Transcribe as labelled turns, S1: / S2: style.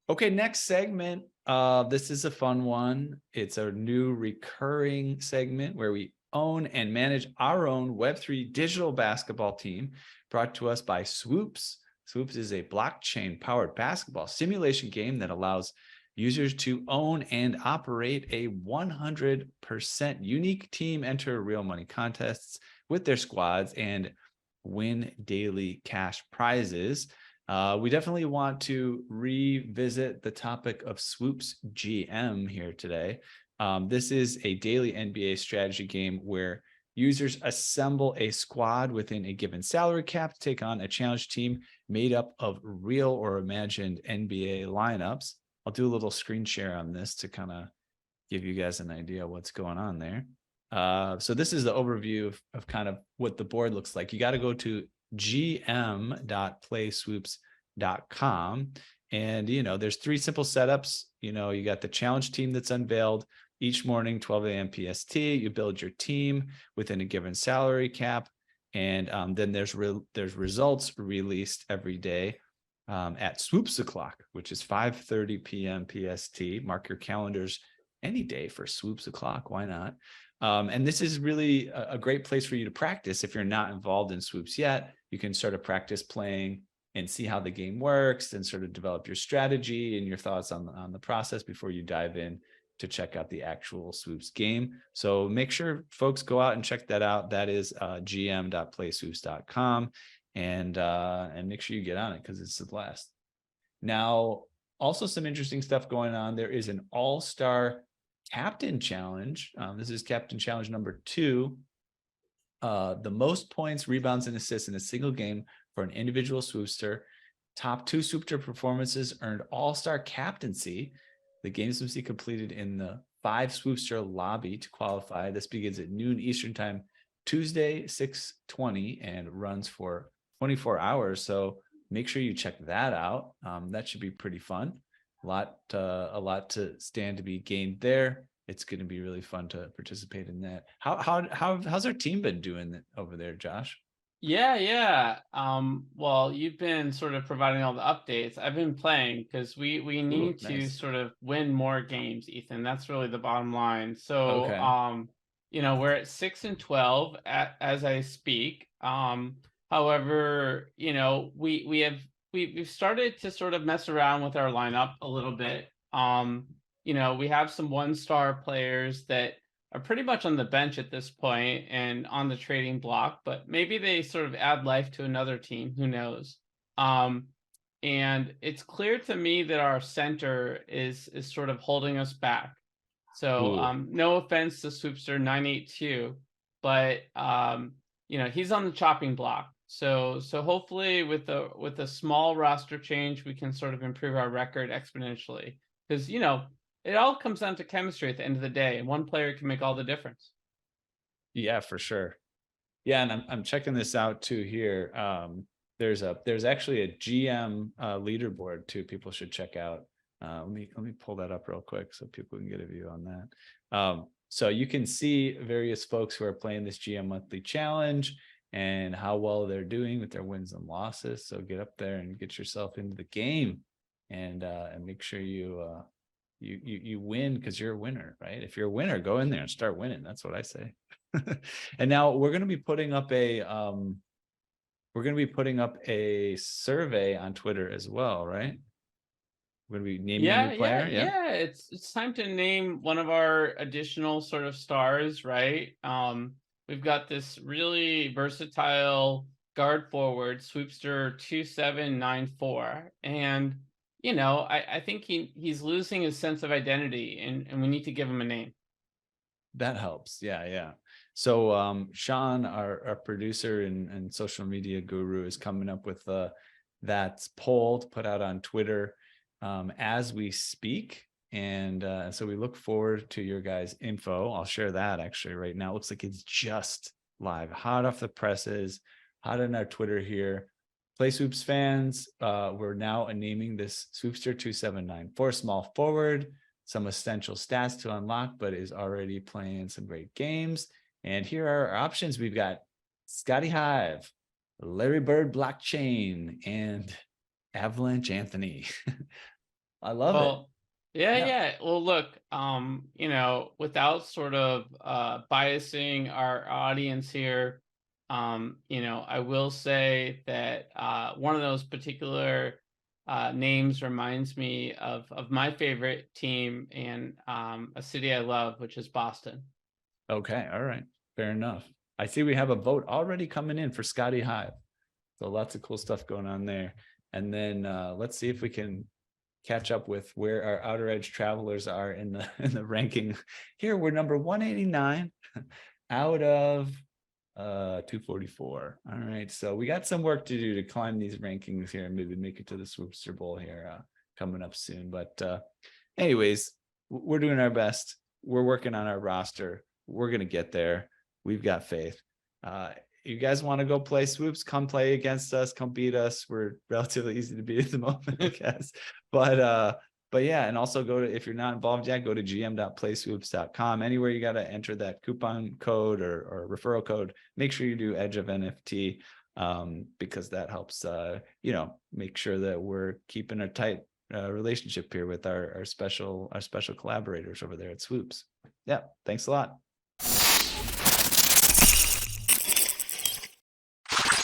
S1: Okay, next segment. This is a fun one. It's a new recurring segment where we own and manage our own Web3 digital basketball team, brought to us by Swoops. Swoops is a blockchain-powered basketball simulation game that allows users to own and operate a 100% unique team, enter real money contests with their squads, and win daily cash prizes. We definitely want to revisit the topic of Swoops GM here today. This is a daily NBA strategy game where users assemble a squad within a given salary cap to take on a challenge team made up of real or imagined NBA lineups. I'll do a little screen share on this to kind of give you guys an idea of what's going on there. So this is the overview of kind of what the board looks like. You got to go to gm.playswoops.com. And, there's three simple setups. You got the challenge team that's unveiled each morning, 12 a.m. PST. You build your team within a given salary cap. And then there's results released every day at Swoops o'clock, which is 5:30 p.m. PST. Mark your calendars any day for Swoops o'clock. Why not? And this is really a great place for you to practice. If you're not involved in Swoops yet, you can sort of practice playing and see how the game works and sort of develop your strategy and your thoughts on the process before you dive in to check out the actual Swoops game. So make sure folks go out and check that out. That is gm.playswoops.com, and make sure you get on it because it's a blast. Now, also some interesting stuff going on. There is an all-star captain challenge. This is captain challenge number 2. The most points, rebounds, and assists in a single game for an individual swoopster. Top 2 swoopster performances earned all-star captaincy. The games must be completed in the 5 swoopster lobby to qualify. This begins at noon Eastern time, Tuesday, 6/20, and runs for 24 hours. So make sure you check that out. That should be pretty fun. A lot to stand to be gained there. It's going to be really fun to participate in that. How's our team been doing over there, Josh?
S2: Yeah. Well, you've been sort of providing all the updates. I've been playing because we
S1: Ooh,
S2: need to
S1: nice.
S2: sort of win more games, Ethan. That's really the bottom line. So,
S1: Okay.
S2: we're at 6-12 as I speak. However, we've started to sort of mess around with our lineup a little bit. We have some 1-star players that are pretty much on the bench at this point and on the trading block, but maybe they sort of add life to another team. Who knows? And it's clear to me that our center is sort of holding us back. So
S1: Ooh.
S2: no offense to Swoopster 982, but he's on the chopping block. So hopefully with a small roster change, we can sort of improve our record exponentially. Because it all comes down to chemistry at the end of the day, and one player can make all the difference.
S1: Yeah, for sure. Yeah, and I'm checking this out too here. There's actually a GM leaderboard too. People should check out. Let me pull that up real quick so people can get a view on that. So you can see various folks who are playing this GM monthly challenge and how well they're doing with their wins and losses. So get up there and get yourself into the game, and make sure you win because you're a winner, right? If you're a winner, go in there and start winning. That's what I say. And now we're going to be putting up a survey on Twitter as well, right? We're going to be naming a new player. Yeah.
S2: Yeah. It's time to name one of our additional sort of stars, right? We've got this really versatile guard forward, Swoopster 2794, and I think he's losing his sense of identity, and we need to give him a name.
S1: That helps. Yeah. So Sean, our producer and social media guru, is coming up with that poll to put out on Twitter as we speak. And so we look forward to your guys' info. I'll share that actually right now. It looks like it's just live, hot off the presses, hot on our Twitter here. Play Swoops fans, we're now naming this Swoopster 2794 small forward. Some essential stats to unlock, but is already playing some great games. And here are our options. We've got Scotty Hive, Larry Bird Blockchain, and Avalanche Anthony. I love it.
S2: Well, yeah,
S1: Yeah.
S2: yeah. Well, look, without sort of biasing our audience here, I will say that one of those particular names reminds me of my favorite team and a city I love, which is Boston.
S1: Okay. All right. Fair enough. I see we have a vote already coming in for Scotty Hive. So lots of cool stuff going on there. And then let's see if we can catch up with where our outer edge travelers are in the ranking. Here we're number 189 out of 244. All right. So we got some work to do to climb these rankings here and maybe make it to the Swoopster Bowl here coming up soon. But anyways, we're doing our best. We're working on our roster. We're gonna get there. We've got faith. You guys want to go play Swoops? Come play against us. Come beat us. We're relatively easy to beat at the moment, I guess. But yeah, and also go to, if you're not involved yet, go to gm.playswoops.com. Anywhere you got to enter that coupon code or referral code, make sure you do Edge of NFT, because that helps make sure that we're keeping a tight relationship here with our special collaborators over there at Swoops. Yeah, thanks a lot.